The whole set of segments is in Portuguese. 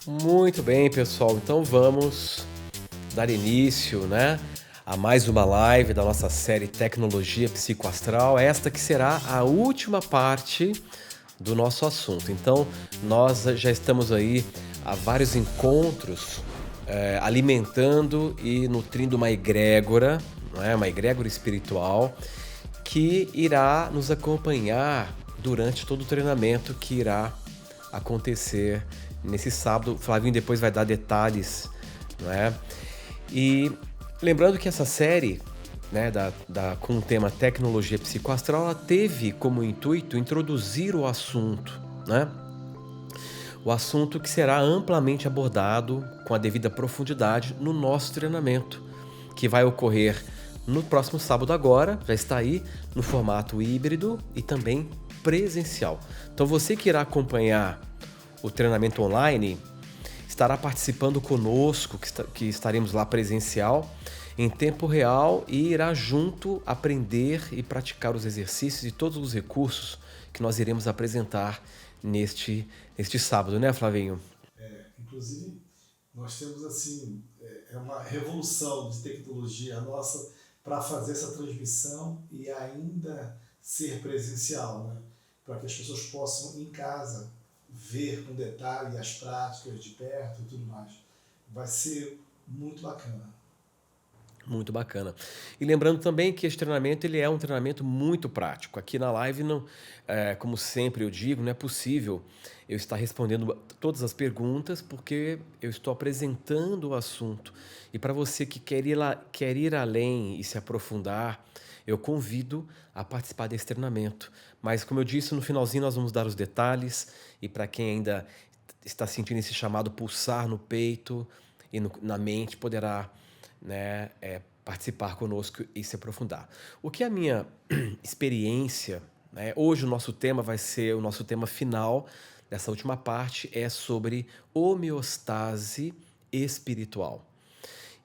Muito bem, pessoal. Então vamos dar início, né, a mais uma live da nossa série Tecnologia Psicoastral, esta que será a última parte do nosso assunto. Então, nós já estamos aí há vários encontros alimentando e nutrindo uma egrégora, não é? Uma egrégora espiritual que irá nos acompanhar durante todo o treinamento que irá acontecer nesse sábado. O Flavinho depois vai dar detalhes, não é? E lembrando que essa série, né, com o tema Tecnologia Psicoastral, ela teve como intuito introduzir o assunto, né? O assunto que será amplamente abordado com a devida profundidade no nosso treinamento, que vai ocorrer no próximo sábado agora, já está aí, no formato híbrido e também presencial. Então você que irá acompanhar o treinamento online, estará participando conosco, que estaremos lá presencial, em tempo real, e irá junto aprender e praticar os exercícios e todos os recursos que nós iremos apresentar neste sábado, né, Flavinho? Inclusive, nós temos assim, uma revolução de tecnologia nossa para fazer essa transmissão e ainda ser presencial, né? Para que as pessoas possam em casa ver com detalhe as práticas de perto e tudo mais. Vai ser muito bacana. Muito bacana. E lembrando também que esse treinamento ele é um treinamento muito prático. Aqui na live, não, como sempre eu digo, não é possível eu estar respondendo todas as perguntas porque eu estou apresentando o assunto. E para você que quer ir além e se aprofundar, eu convido a participar desse treinamento. Mas como eu disse, no finalzinho nós vamos dar os detalhes e para quem ainda está sentindo esse chamado pulsar no peito e na mente, poderá, né, participar conosco e se aprofundar. O que é a minha experiência, né, hoje o nosso tema vai ser, o nosso tema final dessa última parte é sobre homeostase espiritual.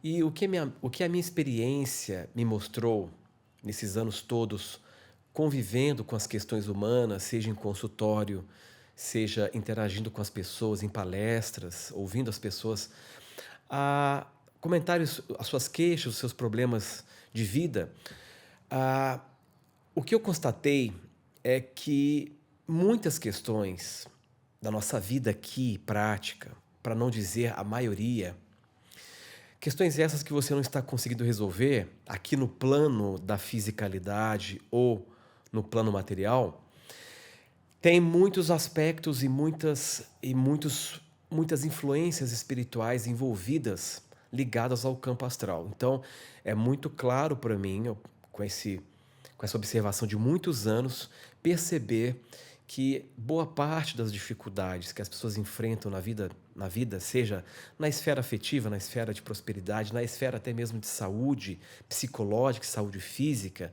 E o que a minha experiência me mostrou nesses anos todos, convivendo com as questões humanas, seja em consultório, seja interagindo com as pessoas em palestras, ouvindo as pessoas, a comentários, as suas queixas, os seus problemas de vida, a, o que eu constatei é que muitas questões da nossa vida aqui, prática, para não dizer a maioria, questões essas que você não está conseguindo resolver aqui no plano da fisicalidade ou no plano material, tem muitos aspectos e muitas influências espirituais envolvidas ligadas ao campo astral. Então, é muito claro para mim, com com essa observação de muitos anos, perceber que boa parte das dificuldades que as pessoas enfrentam na vida, seja na esfera afetiva, na esfera de prosperidade, na esfera até mesmo de saúde psicológica, saúde física,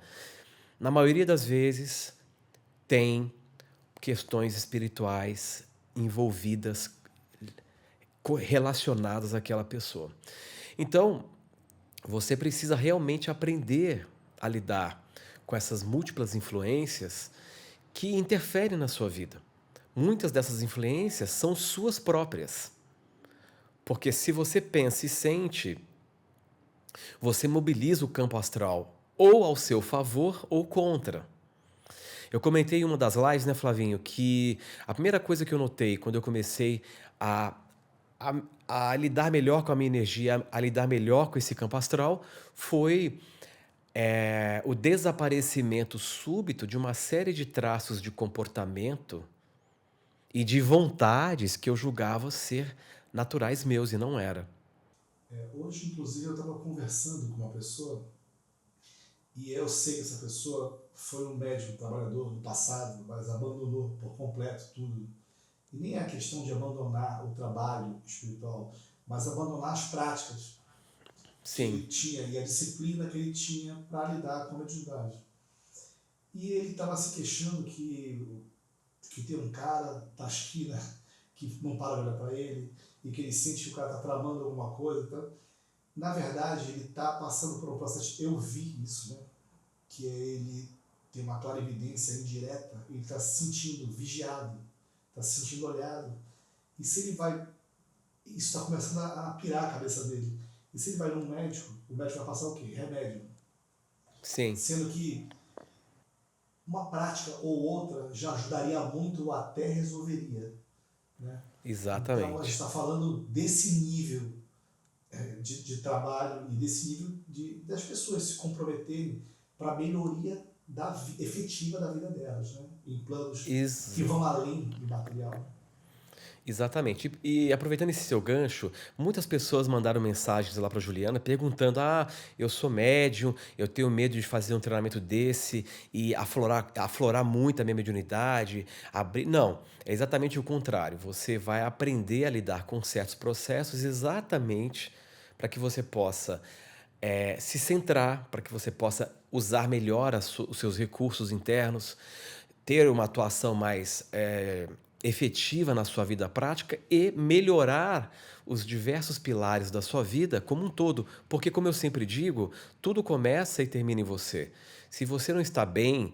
na maioria das vezes tem questões espirituais envolvidas, relacionadas àquela pessoa. Então, você precisa realmente aprender a lidar com essas múltiplas influências que interferem na sua vida. Muitas dessas influências são suas próprias. Porque se você pensa e sente, você mobiliza o campo astral ou ao seu favor ou contra. Eu comentei em uma das lives, né, Flavinho, que a primeira coisa que eu notei quando eu comecei a, a lidar melhor com a minha energia, a lidar melhor com esse campo astral, foi o desaparecimento súbito de uma série de traços de comportamento e de vontades que eu julgava ser naturais meus e não era. Hoje, inclusive, eu estava conversando com uma pessoa e eu sei que essa pessoa foi um médico trabalhador do passado, mas abandonou por completo tudo. E nem é a questão de abandonar o trabalho espiritual, mas abandonar as práticas que Sim, ele tinha e a disciplina que ele tinha para lidar com a mediunidade. E ele estava se queixando que tem um cara da esquina que não para de olhar para ele e que ele sente que o cara está tramando alguma coisa. Então, na verdade, ele está passando por um processo. Eu vi isso, né? Que é ele tem uma clarividência indireta, ele está se sentindo vigiado, está se sentindo olhado. E se ele vai isso está começando a pirar a cabeça dele. E se ele vai num médico, o médico vai passar o quê? Remédio. Sim, Sendo que uma prática ou outra já ajudaria muito, até resolveria. Né? Então, a gente exatamente. está falando desse nível de trabalho e desse nível das pessoas se comprometerem para a melhoria efetiva da vida delas, né? Em planos que Ex- vão além do material. Exatamente. E aproveitando esse seu gancho, muitas pessoas mandaram mensagens lá para Juliana perguntando: Ah, eu sou médium, eu tenho medo de fazer um treinamento desse e aflorar muito a minha mediunidade. Abrir. Não, é exatamente o contrário. Você vai aprender a lidar com certos processos exatamente para que você possa se centrar, para que você possa usar melhor os seus recursos internos, ter uma atuação mais efetiva na sua vida prática e melhorar os diversos pilares da sua vida como um todo. Porque, como eu sempre digo, tudo começa e termina em você. Se você não está bem,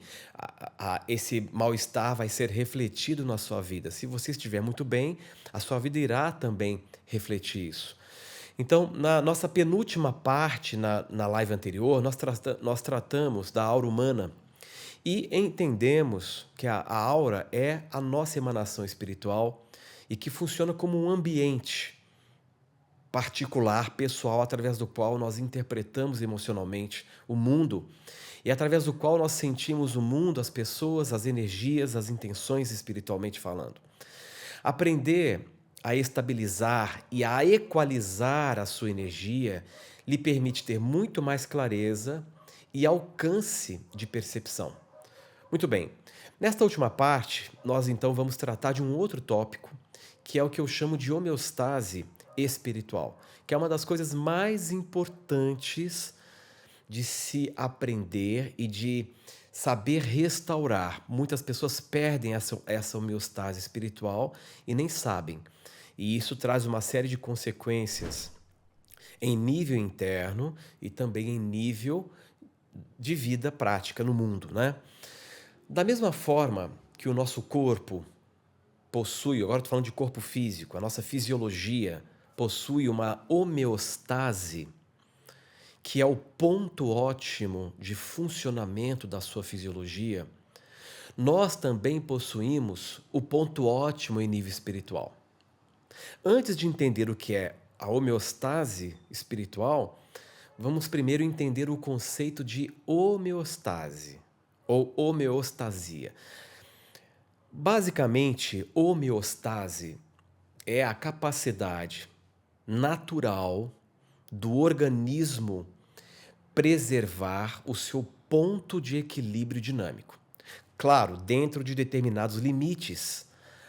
esse mal-estar vai ser refletido na sua vida. Se você estiver muito bem, a sua vida irá também refletir isso. Então, na nossa penúltima parte, na live anterior, nós tratamos da aura humana e entendemos que a aura é a nossa emanação espiritual e que funciona como um ambiente particular, pessoal, através do qual nós interpretamos emocionalmente o mundo e através do qual nós sentimos o mundo, as pessoas, as energias, as intenções espiritualmente falando. Aprender a estabilizar e a equalizar a sua energia lhe permite ter muito mais clareza e alcance de percepção. Muito bem. Nesta última parte, nós então vamos tratar de um outro tópico, que é o que eu chamo de homeostase espiritual, que é uma das coisas mais importantes de se aprender e de saber restaurar. Muitas pessoas perdem essa homeostase espiritual e nem sabem. E isso traz uma série de consequências em nível interno e também em nível de vida prática no mundo, né? Da mesma forma que o nosso corpo possui, agora estou falando de corpo físico, a nossa fisiologia possui uma homeostase, que é o ponto ótimo de funcionamento da sua fisiologia, nós também possuímos o ponto ótimo em nível espiritual. Antes de entender o que é a homeostase espiritual, vamos primeiro entender o conceito de homeostase ou homeostasia. Basicamente, homeostase é a capacidade natural do organismo preservar o seu ponto de equilíbrio dinâmico. Claro, dentro de determinados limites,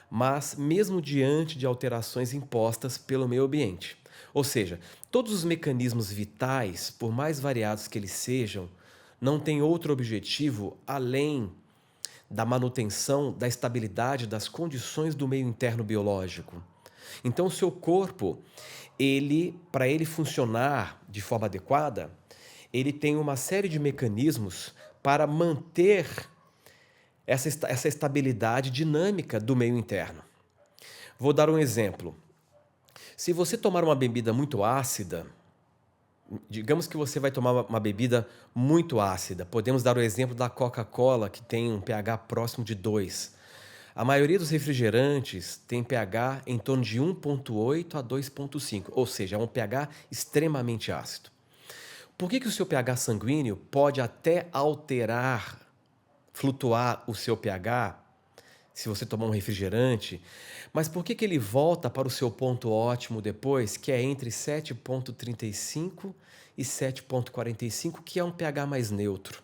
mas mesmo diante de alterações impostas pelo meio ambiente. Ou seja, todos os mecanismos vitais, por mais variados que eles sejam, não têm outro objetivo além da manutenção da estabilidade das condições do meio interno biológico. Então, o seu corpo, para ele funcionar de forma adequada, ele tem uma série de mecanismos para manter essa estabilidade dinâmica do meio interno. Vou dar um exemplo. Se você tomar uma bebida muito ácida, digamos que você vai tomar uma bebida muito ácida, podemos dar o exemplo da Coca-Cola, que tem um pH próximo de 2. A maioria dos refrigerantes tem pH em torno de 1,8 a 2,5, ou seja, é um pH extremamente ácido. Por que o seu pH sanguíneo pode até alterar, flutuar o seu pH, se você tomar um refrigerante, mas por que ele volta para o seu ponto ótimo depois, que é entre 7,35 e 7,45, que é um pH mais neutro?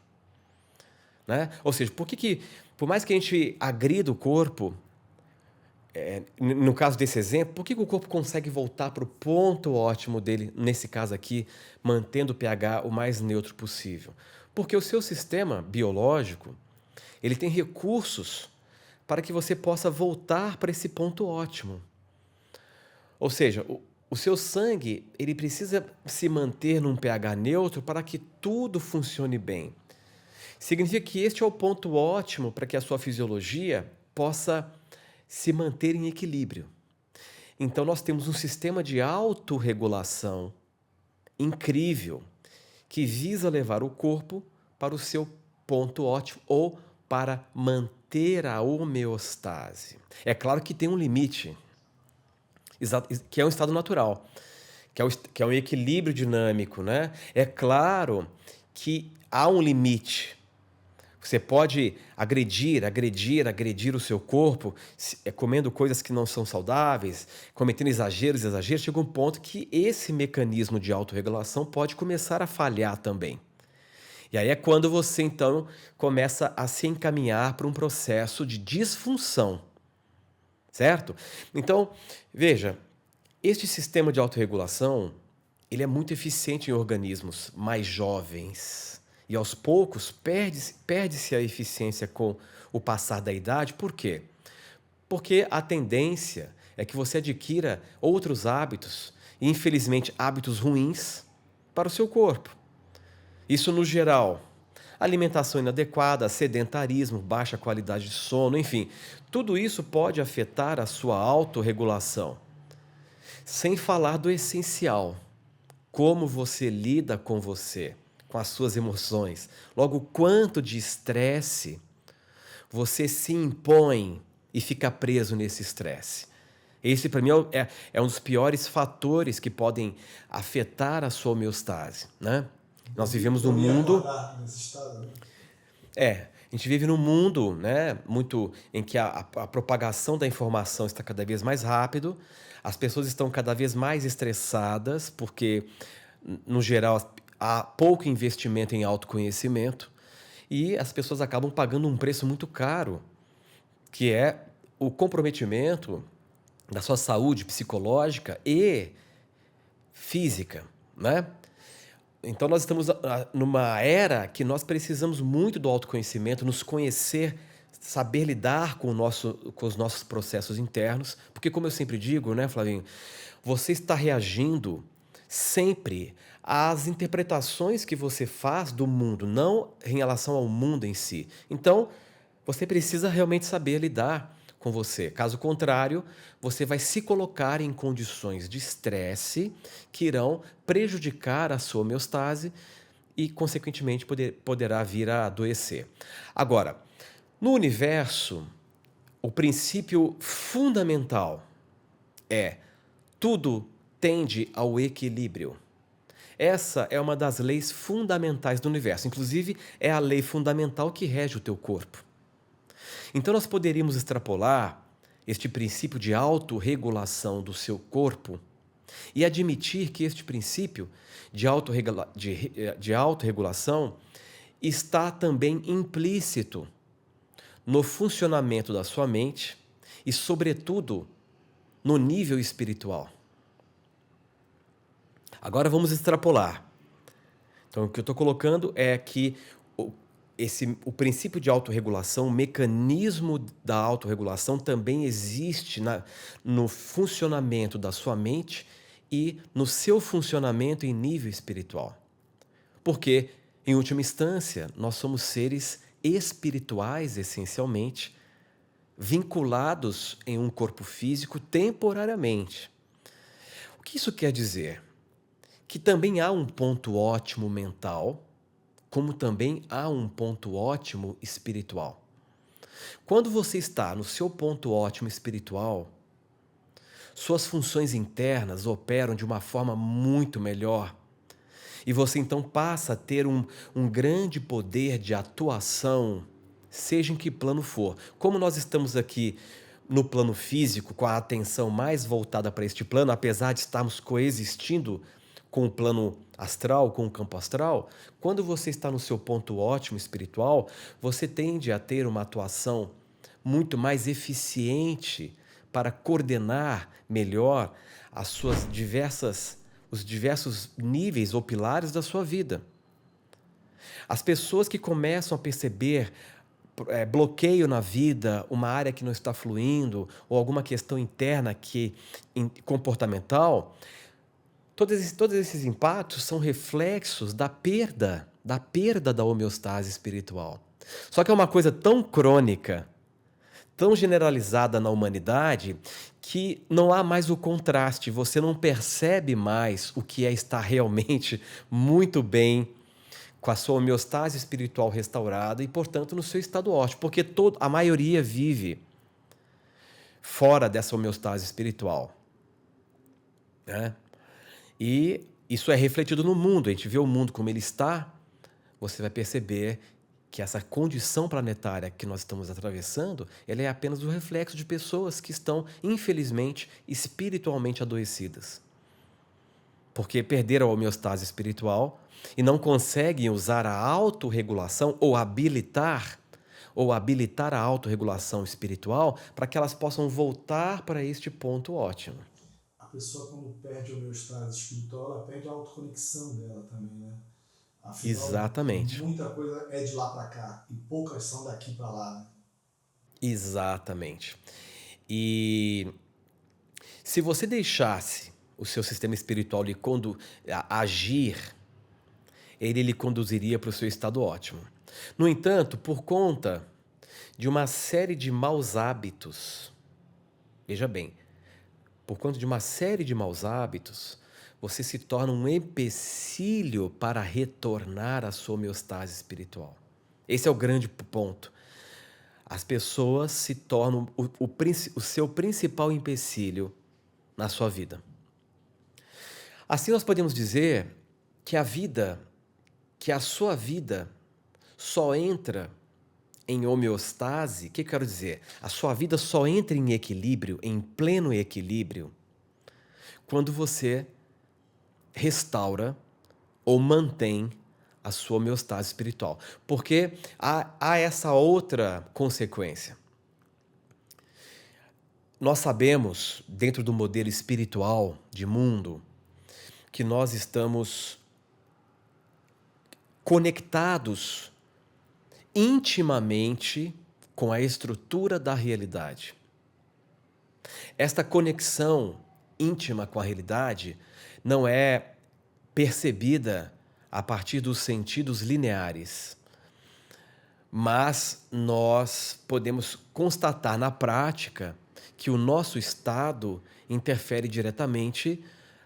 Né? Ou seja, por mais que a gente agrida o corpo, no caso desse exemplo, por que o corpo consegue voltar para o ponto ótimo dele, nesse caso aqui, mantendo o pH o mais neutro possível? Porque o seu sistema biológico, ele tem recursos para que você possa voltar para esse ponto ótimo. Ou seja, o seu sangue, ele precisa se manter num pH neutro para que tudo funcione bem. Significa que este é o ponto ótimo para que a sua fisiologia possa se manter em equilíbrio. Então nós temos um sistema de autorregulação incrível que visa levar o corpo para o seu ponto ótimo ou para manter a homeostase. É claro que tem um limite, que é um estado natural, que é um equilíbrio dinâmico, né? É claro que há um limite. Você pode agredir o seu corpo, comendo coisas que não são saudáveis, cometendo exageros. Chega um ponto que esse mecanismo de autorregulação pode começar a falhar também. E aí é quando você, então, começa a se encaminhar para um processo de disfunção, certo? Então, veja, este sistema de autorregulação, ele é muito eficiente em organismos mais jovens. E aos poucos perde-se a eficiência com o passar da idade. Por quê? Porque a tendência é que você adquira outros hábitos, e infelizmente hábitos ruins, para o seu corpo. Isso no geral. Alimentação inadequada, sedentarismo, baixa qualidade de sono, enfim, tudo isso pode afetar a sua autorregulação. Sem falar do essencial, como você lida com você, com as suas emoções. Logo, quanto de estresse você se impõe e fica preso nesse estresse. Esse, para mim, é um dos piores fatores que podem afetar a sua homeostase, né? Nós vivemos num mundo... nesse estado, né? A gente vive num mundo, né, muito em que a propagação da informação está cada vez mais rápido, as pessoas estão cada vez mais estressadas, porque, no geral, há pouco investimento em autoconhecimento e as pessoas acabam pagando um preço muito caro, que é o comprometimento da sua saúde psicológica e física, né? Então nós estamos numa era que nós precisamos muito do autoconhecimento, nos conhecer, saber lidar com os nossos processos internos, porque como eu sempre digo, né, Flavinho, você está reagindo sempre às interpretações que você faz do mundo, não em relação ao mundo em si. Então, você precisa realmente saber lidar com você. Caso contrário, você vai se colocar em condições de estresse que irão prejudicar a sua homeostase e, consequentemente, poderá vir a adoecer. Agora, no universo, o princípio fundamental é: tudo tende ao equilíbrio. Essa é uma das leis fundamentais do universo. Inclusive, é a lei fundamental que rege o teu corpo. Então, nós poderíamos extrapolar este princípio de autorregulação do seu corpo e admitir que este princípio de autorregulação está também implícito no funcionamento da sua mente e, sobretudo, no nível espiritual. Agora vamos extrapolar. Então, o que eu estou colocando é que o princípio de autorregulação, o mecanismo da autorregulação também existe no funcionamento da sua mente e no seu funcionamento em nível espiritual. Porque, em última instância, nós somos seres espirituais, essencialmente, vinculados em um corpo físico temporariamente. O que isso quer dizer? Que também há um ponto ótimo mental, como também há um ponto ótimo espiritual. Quando você está no seu ponto ótimo espiritual, suas funções internas operam de uma forma muito melhor e você então passa a ter um grande poder de atuação, seja em que plano for. Como nós estamos aqui no plano físico, com a atenção mais voltada para este plano, apesar de estarmos coexistindo com o plano astral, com o campo astral, quando você está no seu ponto ótimo espiritual, você tende a ter uma atuação muito mais eficiente para coordenar melhor os diversos níveis ou pilares da sua vida. As pessoas que começam a perceber bloqueio na vida, uma área que não está fluindo, ou alguma questão interna comportamental, todos esses impactos são reflexos da perda da homeostase espiritual. Só que é uma coisa tão crônica, tão generalizada na humanidade que não há mais o contraste, você não percebe mais o que é estar realmente muito bem com a sua homeostase espiritual restaurada e, portanto, no seu estado ótimo, porque a maioria vive fora dessa homeostase espiritual, né? E isso é refletido no mundo, a gente vê o mundo como ele está, você vai perceber que essa condição planetária que nós estamos atravessando, ela é apenas o reflexo de pessoas que estão, infelizmente, espiritualmente adoecidas. Porque perderam a homeostase espiritual e não conseguem usar a autorregulação ou habilitar a autorregulação espiritual para que elas possam voltar para este ponto ótimo. A pessoa, quando perde a homeostase espiritual, ela perde a autoconexão dela também, né? Afinal, Exatamente. muita coisa é de lá para cá e poucas são daqui para lá, né? Exatamente. E se você deixasse o seu sistema espiritual agir, ele lhe conduziria para o seu estado ótimo. No entanto, por conta de uma série de maus hábitos, veja bem, por conta de uma série de maus hábitos, você se torna um empecilho para retornar à sua homeostase espiritual. Esse é o grande ponto. As pessoas se tornam o seu principal empecilho na sua vida. Assim nós podemos dizer que a sua vida só entra em homeostase. O que eu quero dizer? A sua vida só entra em equilíbrio, em pleno equilíbrio, quando você restaura ou mantém a sua homeostase espiritual. Porque há essa outra consequência. Nós sabemos, dentro do modelo espiritual de mundo, que nós estamos conectados intimamente com a estrutura da realidade. Esta conexão íntima com a realidade não é percebida a partir dos sentidos lineares, mas nós podemos constatar na prática que o nosso estado interfere diretamente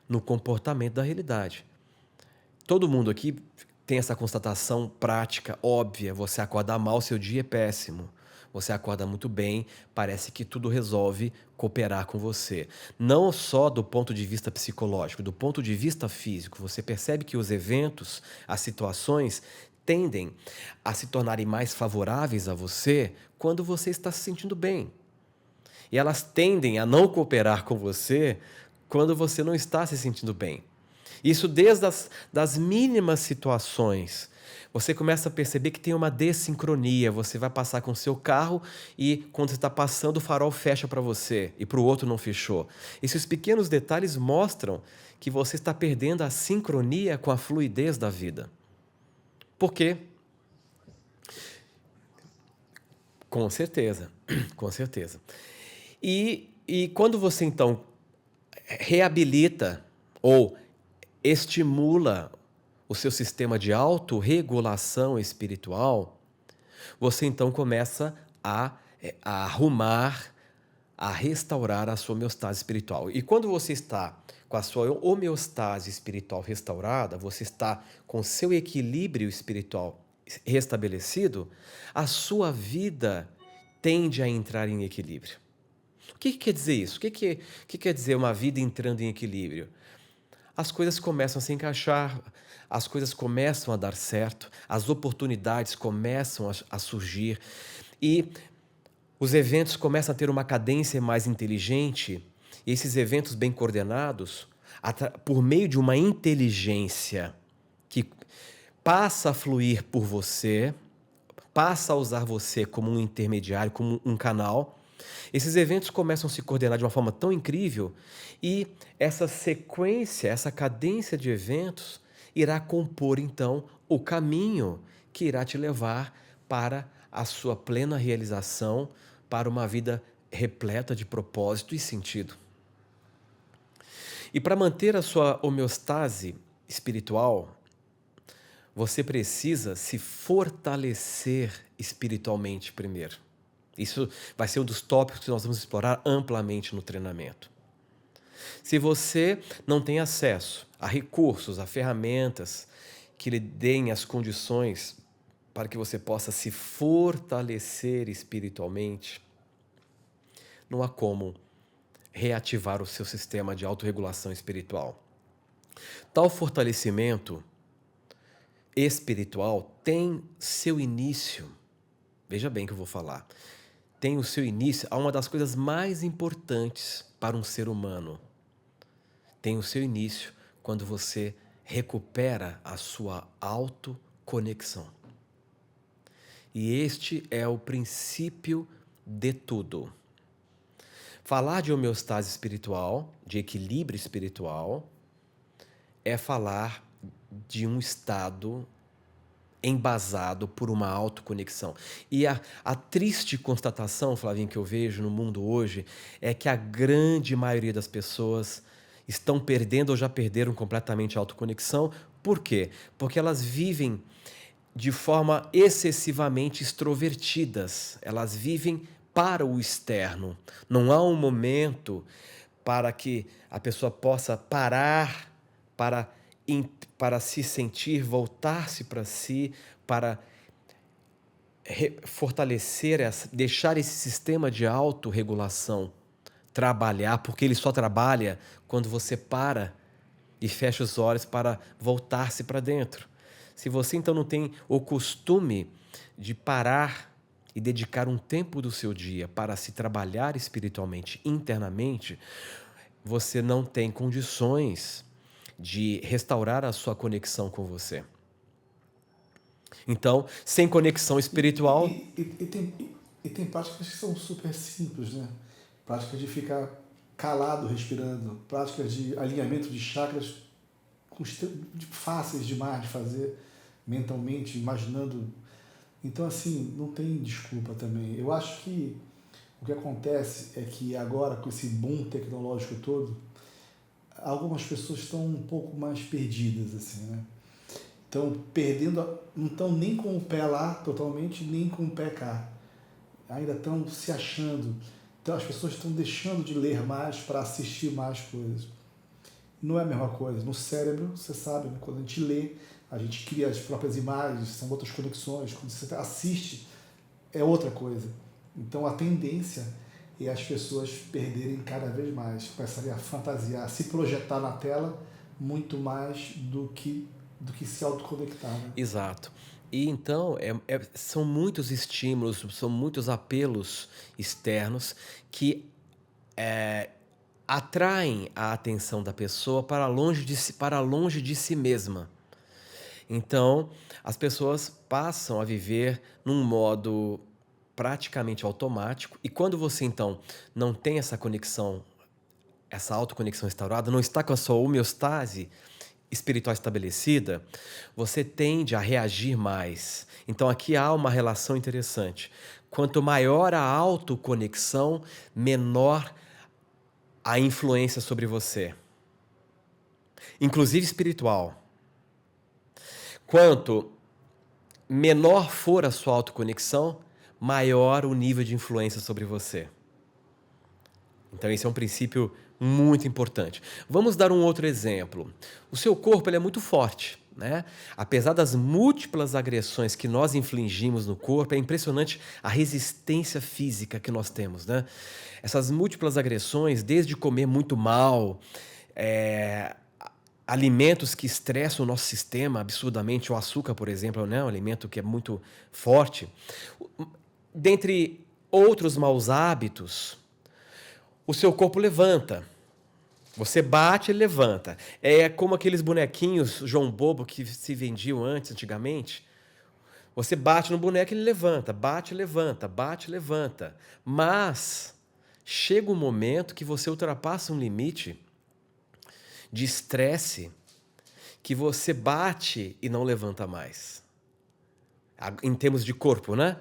no comportamento da realidade. Todo mundo aqui tem essa constatação prática, óbvia. Você acorda mal, seu dia é péssimo. Você acorda muito bem, parece que tudo resolve cooperar com você. Não só do ponto de vista psicológico, do ponto de vista físico. Você percebe que os eventos, as situações, tendem a se tornarem mais favoráveis a você quando você está se sentindo bem. E elas tendem a não cooperar com você quando você não está se sentindo bem. Isso desde das mínimas situações. Você começa a perceber que tem uma dessincronia. Você vai passar com o seu carro e quando você está passando o farol fecha para você e para o outro não fechou. Esses pequenos detalhes mostram que você está perdendo a sincronia com a fluidez da vida. Por quê? Com certeza, com certeza. E quando você então reabilita ou estimula o seu sistema de autorregulação espiritual, você então começa a arrumar, a restaurar a sua homeostase espiritual. E quando você está com a sua homeostase espiritual restaurada, você está com o seu equilíbrio espiritual restabelecido, a sua vida tende a entrar em equilíbrio. O que quer dizer isso? O que quer dizer uma vida entrando em equilíbrio? As coisas começam a se encaixar, as coisas começam a dar certo, as oportunidades começam a surgir e os eventos começam a ter uma cadência mais inteligente e esses eventos bem coordenados, por meio de uma inteligência que passa a fluir por você, passa a usar você como um intermediário, como um canal. Esses eventos começam a se coordenar de uma forma tão incrível e essa sequência, essa cadência de eventos irá compor então o caminho que irá te levar para a sua plena realização, para uma vida repleta de propósito e sentido. E para manter a sua homeostase espiritual, você precisa se fortalecer espiritualmente primeiro. Isso vai ser um dos tópicos que nós vamos explorar amplamente no treinamento. Se você não tem acesso a recursos, a ferramentas que lhe deem as condições para que você possa se fortalecer espiritualmente, não há como reativar o seu sistema de autorregulação espiritual. Tal fortalecimento espiritual tem seu início, veja bem o que eu vou falar, tem o seu início a uma das coisas mais importantes para um ser humano. Tem o seu início quando você recupera a sua autoconexão. E este é o princípio de tudo. Falar de homeostase espiritual, de equilíbrio espiritual, é falar de um estado embasado por uma autoconexão. E a triste constatação, Flavinho, que eu vejo no mundo hoje, é que a grande maioria das pessoas estão perdendo ou já perderam completamente a autoconexão. Por quê? Porque elas vivem de forma excessivamente extrovertidas. Elas vivem para o externo. Não há um momento para que a pessoa possa parar para se sentir, voltar-se para si, para fortalecer, deixar esse sistema de autorregulação trabalhar, porque ele só trabalha quando você para e fecha os olhos para voltar-se para dentro. Se você então não tem o costume de parar e dedicar um tempo do seu dia para se trabalhar espiritualmente, internamente, você não tem condições de restaurar a sua conexão com você. Então, sem conexão espiritual... E tem práticas que são super simples, né? Práticas de ficar calado respirando, práticas de alinhamento de chakras fáceis demais de fazer mentalmente, imaginando. Então, assim, não tem desculpa também. Eu acho que o que acontece é que agora, com esse boom tecnológico todo, algumas pessoas estão um pouco mais perdidas, assim, né? Estão perdendo, não estão nem com o pé lá totalmente, nem com o pé cá. Ainda estão se achando. Então as pessoas estão deixando de ler mais para assistir mais coisas. Não é a mesma coisa. No cérebro, você sabe, né? Quando a gente lê, a gente cria as próprias imagens, são outras conexões. Quando você assiste, é outra coisa. Então a tendência é as pessoas perderem cada vez mais, começarem a fantasiar, se projetar na tela muito mais do que se autoconectar. Né? Exato. E então, são muitos estímulos, são muitos apelos externos que atraem a atenção da pessoa para longe de si mesma. Então, as pessoas passam a viver num modo praticamente automático, e quando você, então, não tem essa conexão, essa autoconexão instaurada, não está com a sua homeostase espiritual estabelecida, você tende a reagir mais. Então aqui há uma relação interessante. Quanto maior a autoconexão, menor a influência sobre você, inclusive espiritual. Quanto menor for a sua autoconexão, maior o nível de influência sobre você. Então esse é um princípio muito importante. Vamos dar um outro exemplo. O seu corpo ele é muito forte, né? Apesar das múltiplas agressões que nós infligimos no corpo, é impressionante a resistência física que nós temos, né? Essas múltiplas agressões, desde comer muito mal, alimentos que estressam o nosso sistema absurdamente, o açúcar, por exemplo, né? Um alimento que é muito forte. Dentre outros maus hábitos, o seu corpo levanta. Você bate e levanta. É como aqueles bonequinhos João Bobo que se vendiam antigamente. Você bate no boneco e ele levanta, bate e levanta, bate e levanta. Mas chega um momento que você ultrapassa um limite de estresse que você bate e não levanta mais. Em termos de corpo, né?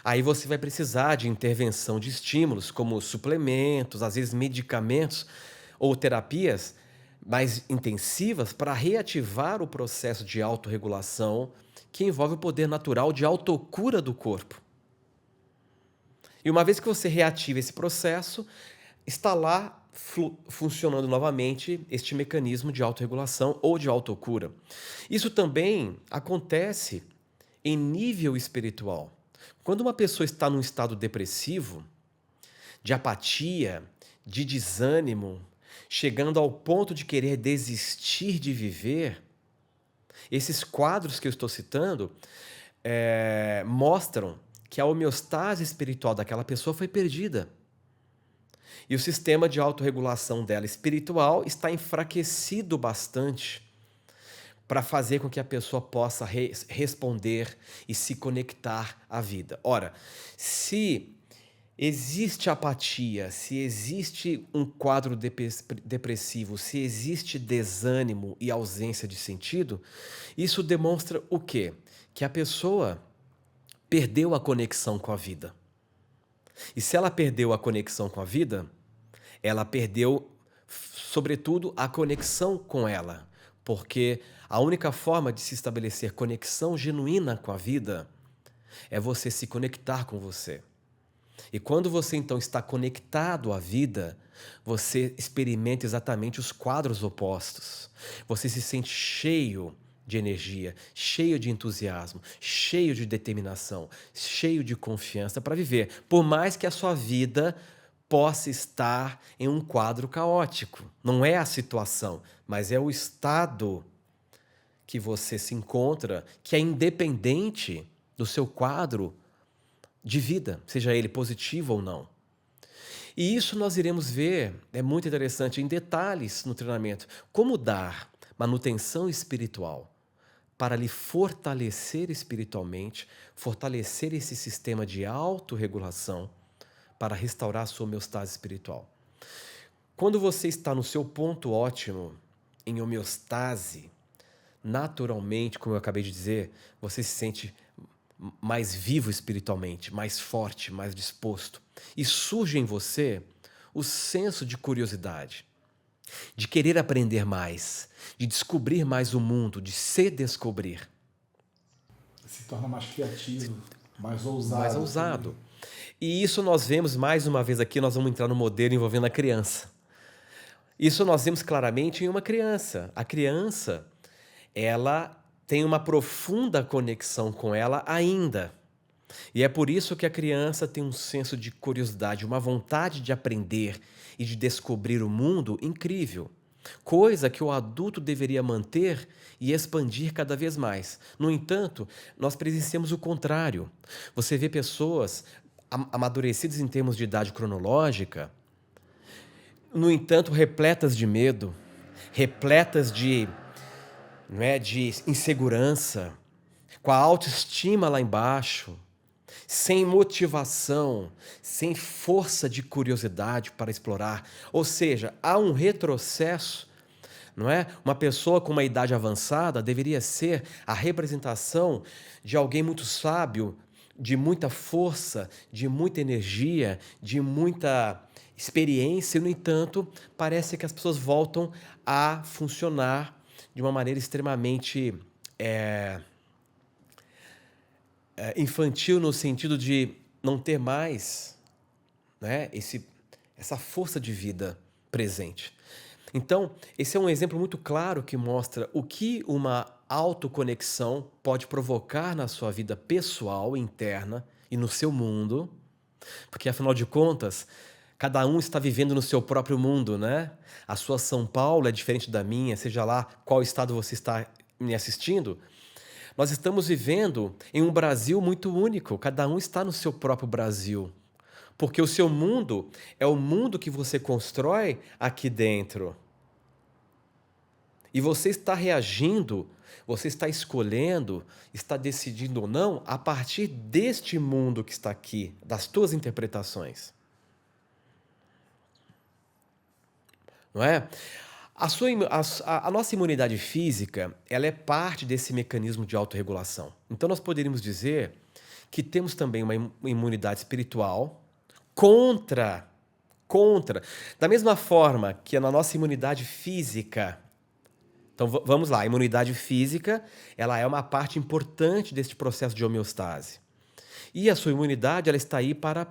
Aí você vai precisar de intervenção de estímulos, como suplementos, às vezes medicamentos ou terapias mais intensivas para reativar o processo de autorregulação que envolve o poder natural de autocura do corpo. E uma vez que você reativa esse processo, está lá funcionando novamente este mecanismo de autorregulação ou de autocura. Isso também acontece em nível espiritual. Quando uma pessoa está num estado depressivo, de apatia, de desânimo, chegando ao ponto de querer desistir de viver, esses quadros que eu estou citando mostram que a homeostase espiritual daquela pessoa foi perdida. E o sistema de autorregulação dela espiritual está enfraquecido bastante para fazer com que a pessoa possa responder e se conectar à vida. Ora, se existe apatia, se existe um quadro depressivo, se existe desânimo e ausência de sentido, isso demonstra o quê? Que a pessoa perdeu a conexão com a vida. E se ela perdeu a conexão com a vida, ela perdeu, sobretudo, a conexão com ela. Porque a única forma de se estabelecer conexão genuína com a vida é você se conectar com você. E quando você então está conectado à vida, você experimenta exatamente os quadros opostos. Você se sente cheio de energia, cheio de entusiasmo, cheio de determinação, cheio de confiança para viver, por mais que a sua vida possa estar em um quadro caótico. Não é a situação, mas é o estado que você se encontra, que é independente do seu quadro de vida, seja ele positivo ou não. E isso nós iremos ver, é muito interessante, em detalhes no treinamento. Como dar manutenção espiritual para lhe fortalecer espiritualmente, fortalecer esse sistema de autorregulação para restaurar a sua homeostase espiritual. Quando você está no seu ponto ótimo, em homeostase, naturalmente, como eu acabei de dizer, você se sente mais vivo espiritualmente, mais forte, mais disposto. E surge em você o senso de curiosidade, de querer aprender mais, de descobrir mais o mundo, de se descobrir. Se torna mais criativo, mais ousado. Mais ousado. E isso nós vemos, mais uma vez aqui, nós vamos entrar no modelo envolvendo a criança. Isso nós vemos claramente em uma criança. A criança, ela tem uma profunda conexão com ela ainda. E é por isso que a criança tem um senso de curiosidade, uma vontade de aprender e de descobrir o mundo incrível. Coisa que o adulto deveria manter e expandir cada vez mais. No entanto, nós presenciamos o contrário. Você vê pessoas amadurecidas em termos de idade cronológica, no entanto, repletas de medo, repletas de insegurança, com a autoestima lá embaixo, sem motivação, sem força de curiosidade para explorar. Ou seja, há um retrocesso, não é? Uma pessoa com uma idade avançada deveria ser a representação de alguém muito sábio, de muita força, de muita energia, de muita experiência. No entanto, parece que as pessoas voltam a funcionar de uma maneira extremamente infantil, no sentido de não ter mais, né, essa força de vida presente. Então, esse é um exemplo muito claro que mostra o que uma autoconexão pode provocar na sua vida pessoal, interna e no seu mundo, porque afinal de contas, cada um está vivendo no seu próprio mundo, né? A sua São Paulo é diferente da minha, seja lá qual estado você está me assistindo. Nós estamos vivendo em um Brasil muito único, cada um está no seu próprio Brasil. Porque o seu mundo é o mundo que você constrói aqui dentro. E você está reagindo, você está escolhendo, está decidindo ou não a partir deste mundo que está aqui, das tuas interpretações. Não é? A nossa imunidade física, ela é parte desse mecanismo de autorregulação. Então nós poderíamos dizer que temos também uma imunidade espiritual contra. Da mesma forma que na nossa imunidade física. Então vamos lá, a imunidade física, ela é uma parte importante deste processo de homeostase. E a sua imunidade, ela está aí para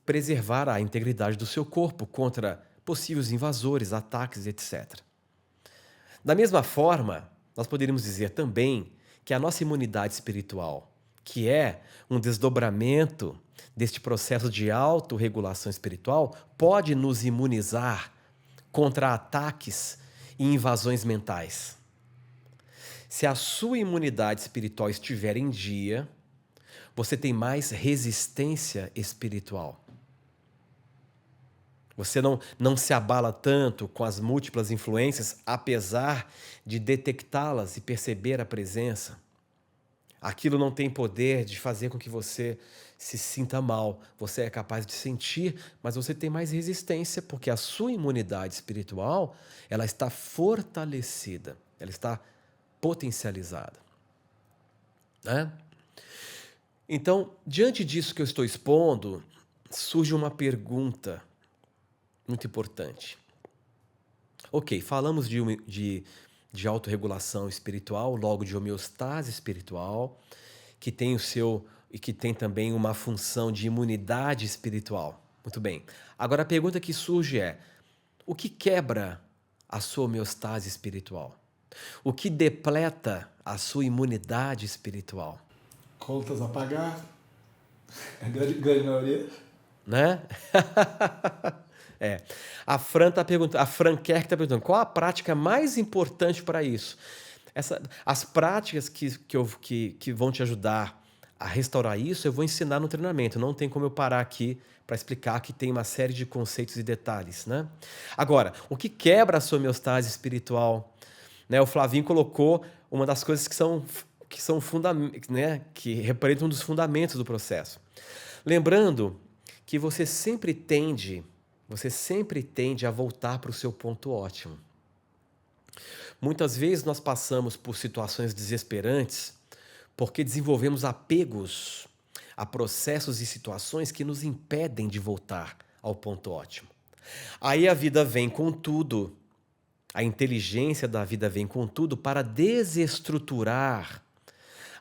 preservar a integridade do seu corpo contra possíveis invasores, ataques, etc. Da mesma forma, nós poderíamos dizer também que a nossa imunidade espiritual, que é um desdobramento deste processo de autorregulação espiritual, pode nos imunizar contra ataques e invasões mentais. Se a sua imunidade espiritual estiver em dia, você tem mais resistência espiritual. Você não se abala tanto com as múltiplas influências, apesar de detectá-las e perceber a presença. Aquilo não tem poder de fazer com que você se sinta mal. Você é capaz de sentir, mas você tem mais resistência, porque a sua imunidade espiritual, ela está fortalecida, ela está potencializada, né? Então, diante disso que eu estou expondo, surge uma pergunta muito importante. Ok, falamos de autorregulação espiritual, logo de homeostase espiritual, que tem o seu e que tem também uma função de imunidade espiritual. Muito bem. Agora a pergunta que surge é: o que quebra a sua homeostase espiritual? O que depleta a sua imunidade espiritual? Contas a pagar, a grande maioria. Né? A Fran está perguntando, a Fran Kerr está perguntando, qual a prática mais importante para isso? As práticas que vão te ajudar a restaurar isso, eu vou ensinar no treinamento. Não tem como eu parar aqui para explicar que tem uma série de conceitos e detalhes, né? Agora, o que quebra a sua homeostase espiritual? Né? O Flavinho colocou uma das coisas que representam um dos fundamentos do processo. Lembrando que você sempre tende a voltar para o seu ponto ótimo. Muitas vezes nós passamos por situações desesperantes porque desenvolvemos apegos a processos e situações que nos impedem de voltar ao ponto ótimo. Aí a vida vem com tudo, a inteligência da vida vem com tudo para desestruturar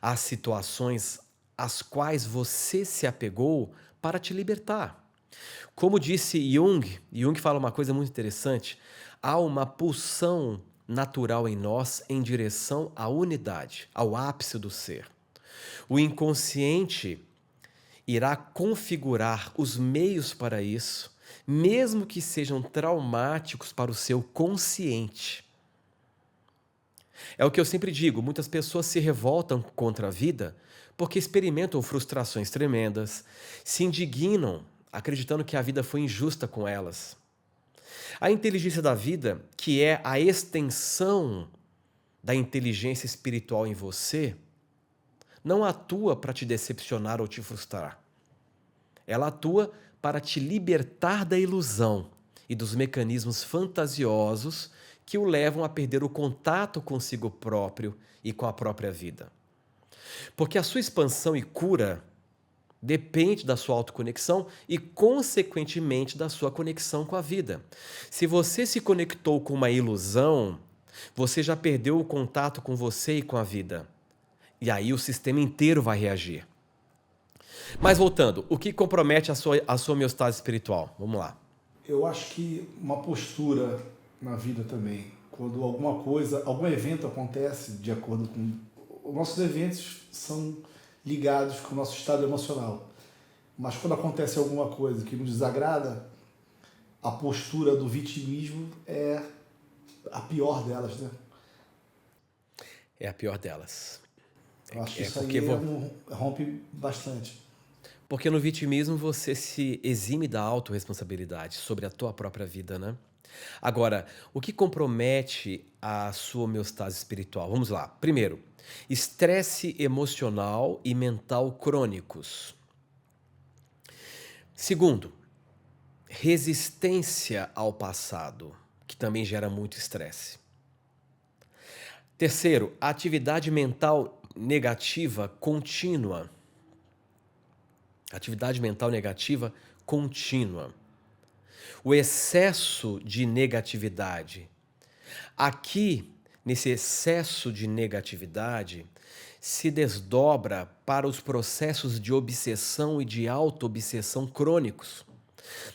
as situações às quais você se apegou para te libertar. Como disse Jung fala uma coisa muito interessante: há uma pulsão natural em nós em direção à unidade, ao ápice do ser. O inconsciente irá configurar os meios para isso, mesmo que sejam traumáticos para o seu consciente. É o que eu sempre digo, muitas pessoas se revoltam contra a vida porque experimentam frustrações tremendas, se indignam acreditando que a vida foi injusta com elas. A inteligência da vida, que é a extensão da inteligência espiritual em você, não atua para te decepcionar ou te frustrar. Ela atua para te libertar da ilusão e dos mecanismos fantasiosos que o levam a perder o contato consigo próprio e com a própria vida. Porque a sua expansão e cura depende da sua autoconexão e, consequentemente, da sua conexão com a vida. Se você se conectou com uma ilusão, você já perdeu o contato com você e com a vida. E aí o sistema inteiro vai reagir. Mas voltando, o que compromete a sua homeostase espiritual? Vamos lá. Eu acho que uma postura na vida também, quando algum evento acontece de acordo com... Os nossos eventos são ligados com o nosso estado emocional. Mas quando acontece alguma coisa que nos desagrada, a postura do vitimismo é a pior delas, né? É a pior delas. Eu acho que isso aí rompe bastante. Porque no vitimismo você se exime da autorresponsabilidade sobre a tua própria vida, né? Agora, o que compromete a sua homeostase espiritual? Vamos lá. Primeiro, estresse emocional e mental crônicos. Segundo, resistência ao passado, que também gera muito estresse. Terceiro, atividade mental negativa contínua. Atividade mental negativa contínua. O excesso de negatividade. Aqui, nesse excesso de negatividade, se desdobra para os processos de obsessão e de auto-obsessão crônicos.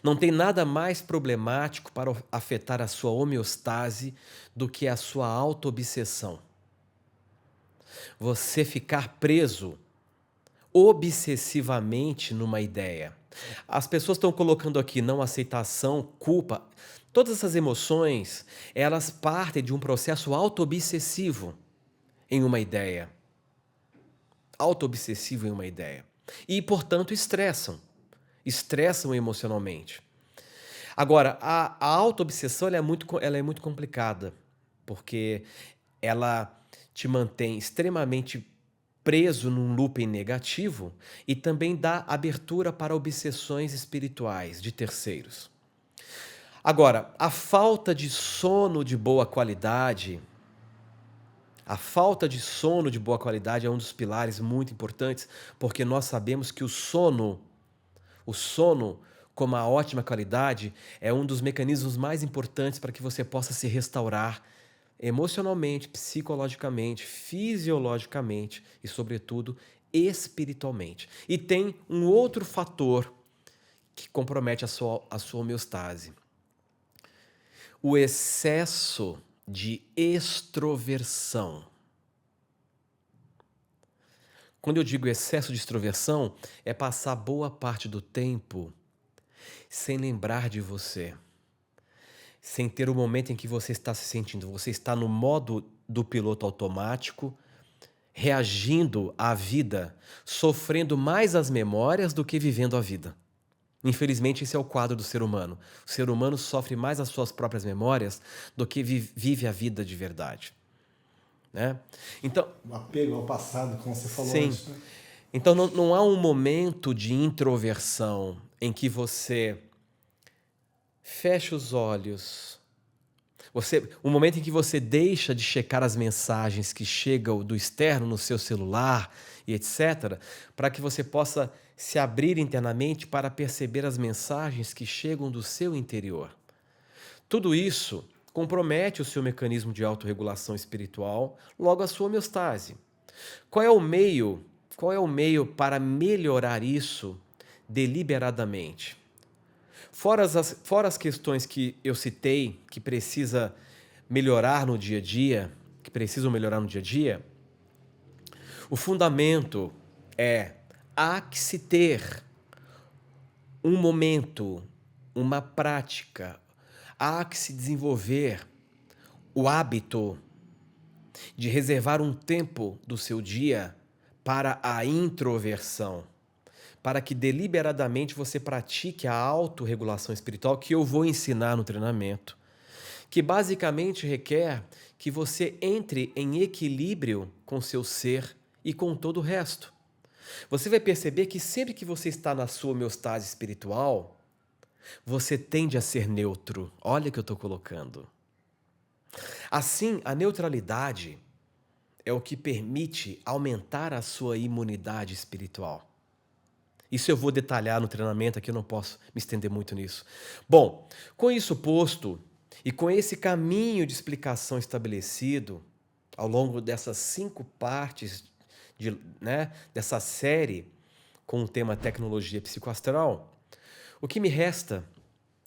Não tem nada mais problemático para afetar a sua homeostase do que a sua auto-obsessão. Você ficar preso obsessivamente numa ideia. As pessoas estão colocando aqui não aceitação, culpa. Todas essas emoções, elas partem de um processo auto-obsessivo em uma ideia. Auto-obsessivo em uma ideia. E, portanto, estressam. Estressam emocionalmente. Agora, a auto-obsessão ela é muito complicada, porque ela te mantém extremamente preso num looping negativo e também dá abertura para obsessões espirituais de terceiros. Agora, a falta de sono de boa qualidade, é um dos pilares muito importantes, porque nós sabemos que o sono, como a ótima qualidade, é um dos mecanismos mais importantes para que você possa se restaurar emocionalmente, psicologicamente, fisiologicamente e, sobretudo, espiritualmente. E tem um outro fator que compromete a sua homeostase. O excesso de extroversão. Quando eu digo excesso de extroversão, é passar boa parte do tempo sem lembrar de você. Sem ter o momento em que você está se sentindo. Você está no modo do piloto automático, reagindo à vida, sofrendo mais as memórias do que vivendo a vida. Infelizmente, esse é o quadro do ser humano. O ser humano sofre mais as suas próprias memórias do que vive a vida de verdade. Né? Então, O apego ao passado, como você falou sim. antes. Né? Então, não há um momento de introversão em que você fecha os olhos. Um momento em que você deixa de checar as mensagens que chegam do externo no seu celular e etc., para que você possa se abrir internamente para perceber as mensagens que chegam do seu interior. Tudo isso compromete o seu mecanismo de autorregulação espiritual, logo a sua homeostase. Qual é o meio para melhorar isso deliberadamente? Fora as questões que eu citei, que precisam melhorar no dia a dia, o fundamento há que se ter um momento, uma prática, há que se desenvolver o hábito de reservar um tempo do seu dia para a introversão, para que deliberadamente você pratique a autorregulação espiritual que eu vou ensinar no treinamento, que basicamente requer que você entre em equilíbrio com seu ser e com todo o resto. Você vai perceber que sempre que você está na sua homeostase espiritual, você tende a ser neutro. Olha o que eu estou colocando. Assim, a neutralidade é o que permite aumentar a sua imunidade espiritual. Isso eu vou detalhar no treinamento, aqui eu não posso me estender muito nisso. Bom, com isso posto e com esse caminho de explicação estabelecido ao longo dessas 5 partes dessa série com o tema Tecnologia Psicoastral, o que me resta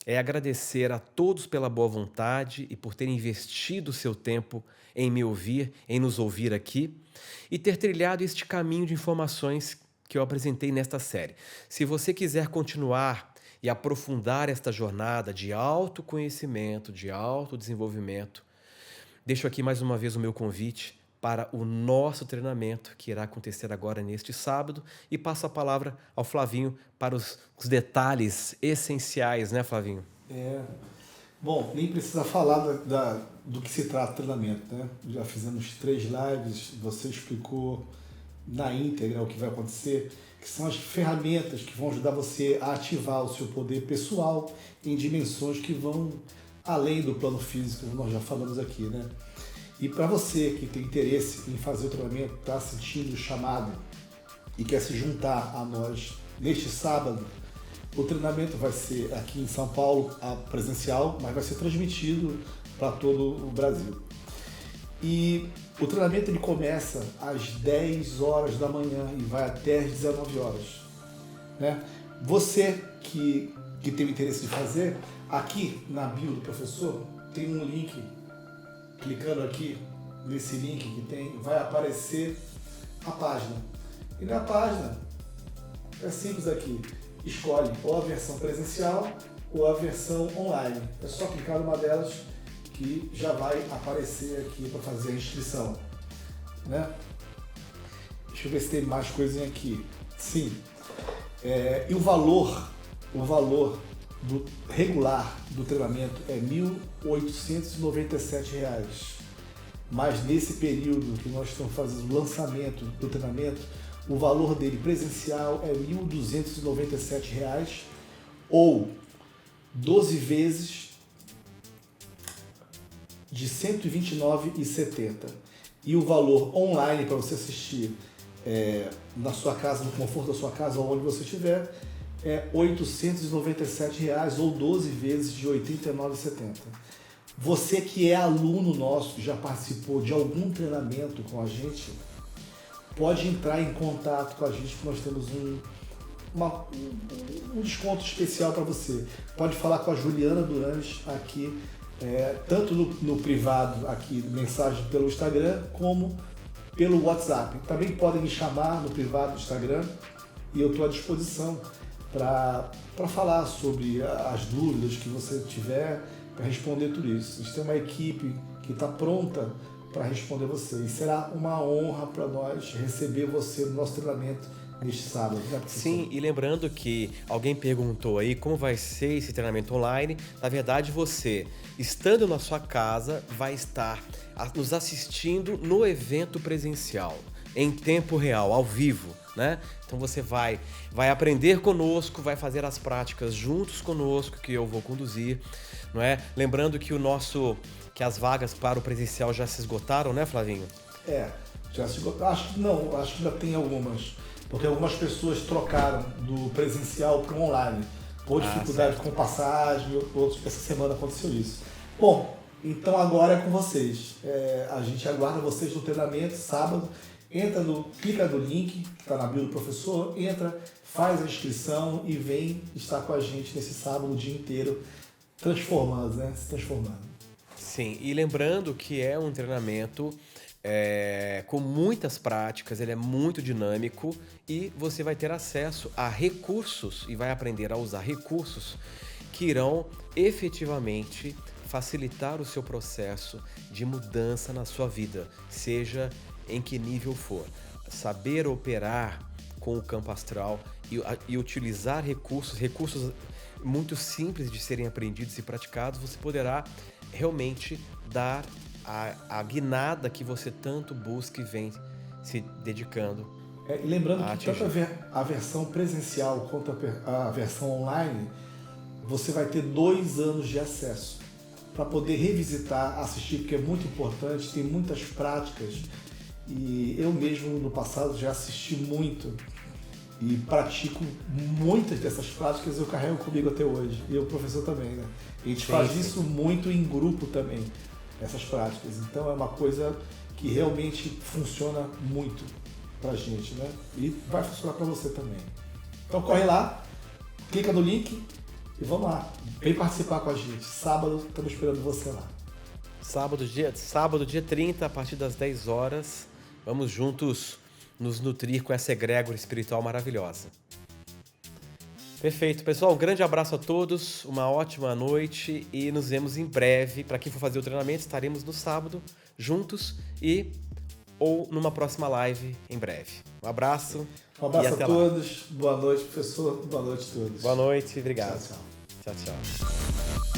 é agradecer a todos pela boa vontade e por terem investido o seu tempo em me ouvir, em nos ouvir aqui e ter trilhado este caminho de informações que eu apresentei nesta série. Se você quiser continuar e aprofundar esta jornada de autoconhecimento, de autodesenvolvimento, deixo aqui mais uma vez o meu convite para o nosso treinamento, que irá acontecer agora neste sábado, e passo a palavra ao Flavinho para os detalhes essenciais, né, Flavinho? Bom, nem precisa falar do que se trata o treinamento, né? Já fizemos 3 lives, você explicou na íntegra o que vai acontecer, que são as ferramentas que vão ajudar você a ativar o seu poder pessoal em dimensões que vão além do plano físico, como nós já falamos aqui, né? E para você que tem interesse em fazer o treinamento, está sentindo o chamado e quer se juntar a nós neste sábado, o treinamento vai ser aqui em São Paulo, presencial, mas vai ser transmitido para todo o Brasil. E o treinamento ele começa às 10 horas da manhã e vai até às 19 horas. Né? Você que tem o interesse de fazer, aqui na bio do professor tem um link. Clicando aqui nesse link que tem, vai aparecer a página. E na página é simples aqui. Escolhe ou a versão presencial ou a versão online. É só clicar numa delas que já vai aparecer aqui para fazer a inscrição, né? Deixa eu ver se tem mais coisinha aqui. Sim. E o valor do regular do treinamento é R$ 1.897. Mas nesse período que nós estamos fazendo o lançamento do treinamento, o valor dele presencial é R$ 1.297 ou 12 vezes de R$ 129,70. E o valor online para você assistir na sua casa, no conforto da sua casa ou onde você estiver, é R$ 897 ou 12 vezes de R$ 89,70. Você que é aluno nosso, que já participou de algum treinamento com a gente, pode entrar em contato com a gente, que nós temos um desconto especial para você. Pode falar com a Juliana Durante aqui, tanto no privado, aqui, mensagem pelo Instagram, como pelo WhatsApp. Também podem me chamar no privado do Instagram e eu estou à disposição para falar sobre as dúvidas que você tiver, para responder tudo isso. A gente tem uma equipe que está pronta para responder você. E será uma honra para nós receber você no nosso treinamento neste sábado. Né, sim, e lembrando que alguém perguntou aí como vai ser esse treinamento online. Na verdade, você, estando na sua casa, vai estar nos assistindo no evento presencial, em tempo real, ao vivo, né? Então você vai aprender conosco, vai fazer as práticas juntos conosco, que eu vou conduzir, não é? Lembrando que que as vagas para o presencial já se esgotaram, né, Flavinho? Já se esgotaram. Acho que ainda tem algumas, porque algumas pessoas trocaram do presencial para o online, por dificuldade com passagem, outros, essa semana aconteceu isso. Bom, então agora é com vocês. A gente aguarda vocês no treinamento, sábado. Clica no link que está na bio do professor, faz a inscrição e vem estar com a gente nesse sábado o dia inteiro, se transformando. Sim, e lembrando que é um treinamento com muitas práticas, ele é muito dinâmico e você vai ter acesso a recursos e vai aprender a usar recursos que irão efetivamente facilitar o seu processo de mudança na sua vida, seja em que nível for. Saber operar com o campo astral e utilizar recursos muito simples de serem aprendidos e praticados, você poderá realmente dar a guinada que você tanto busca e vem se dedicando. E lembrando que tanto a versão presencial quanto a versão online, você vai ter 2 anos de acesso para poder revisitar, assistir, porque é muito importante, tem muitas práticas. E eu mesmo no passado já assisti muito e pratico muitas dessas práticas, eu carrego comigo até hoje. E o professor também, né? A gente faz isso muito em grupo também, essas práticas. Então é uma coisa que realmente funciona muito pra gente, né? E vai funcionar pra você também. Então corre lá, clica no link e vamos lá. Vem participar com a gente. Sábado, estamos esperando você lá. Sábado, dia 30, a partir das 10 horas. Vamos juntos nos nutrir com essa egrégora espiritual maravilhosa. Perfeito, pessoal. Um grande abraço a todos, uma ótima noite e nos vemos em breve. Para quem for fazer o treinamento, estaremos no sábado juntos ou numa próxima live em breve. Um abraço. Um abraço a todos. Boa noite, professor. Boa noite a todos. Boa noite, obrigado. Tchau, tchau. Tchau, tchau.